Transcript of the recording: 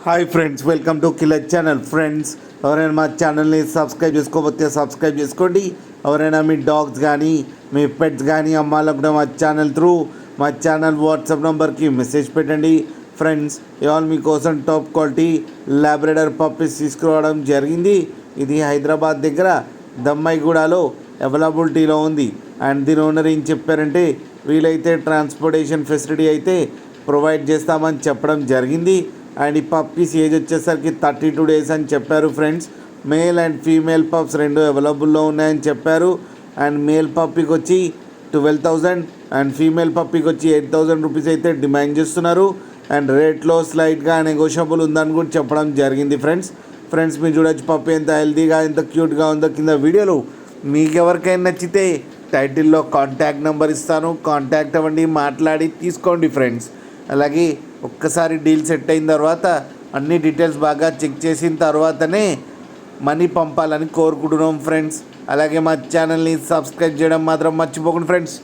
Hi friends, welcome to killer channel. Friends, ఎవరైనా మా ఛానల్ని సబ్స్క్రైబ్ చేసుకోకపోతే సబ్స్క్రైబ్ చేసుకోండి. ఎవరైనా మీ డాగ్స్ కానీ మీ పెట్స్ కానీ అమ్మాలనుకుంటే మా ఛానల్ త్రూ మా ఛానల్ వాట్సాప్ నెంబర్కి మెసేజ్ పెట్టండి. ఫ్రెండ్స్, ఇవాళ మీకోసం టాప్ క్వాలిటీ లాబ్రడార్ పప్పీస్ తీసుకురావడం జరిగింది. ఇది హైదరాబాద్ దగ్గర దమ్మాయిగూడలో అవైలబిలిటీలో ఉంది. అండ్ దీని ఓనర్ ఏం చెప్పారంటే, వీలైతే ట్రాన్స్పోర్టేషన్ ఫెసిలిటీ అయితే ప్రొవైడ్ చేస్తామని చెప్పడం జరిగింది. అండ్ ఈ పప్పీస్ ఏజ్ వచ్చేసరికి 32 days అని చెప్పారు. Friends, male and female pups రెండు అవైలబుల్లో ఉన్నాయని చెప్పారు. అండ్ మేల్ పప్పీకి వచ్చి 12,000 అండ్ ఫీమేల్ పప్పీకి వచ్చి 8,000 రూపీస్ అయితే డిమాండ్ చేస్తున్నారు. అండ్ రేట్లో స్లైట్గా నెగోషియబుల్ ఉందని కూడా చెప్పడం జరిగింది. ఫ్రెండ్స్ మీరు చూడొచ్చు పప్పి ఎంత హెల్తీగా ఎంత క్యూట్గా ఉందో కింద వీడియోలో. మీకు ఎవరికైనా నచ్చితే టైటిల్లో కాంటాక్ట్ నెంబర్ ఇస్తాను, కాంటాక్ట్ అవ్వండి, మాట్లాడి తీసుకోండి. ఫ్రెండ్స్, అలాగే ఒక్కసారి డీల్ సెట్ అయిన తర్వాత అన్ని డీటెయిల్స్ బాగా చెక్ చేసిన తర్వాతనే మనీ పంపాలని కోరుకుంటున్నాం. ఫ్రెండ్స్, అలాగే మా ఛానల్ని సబ్స్క్రైబ్ చేయడం మాత్రం మర్చిపోకండి. ఫ్రెండ్స్.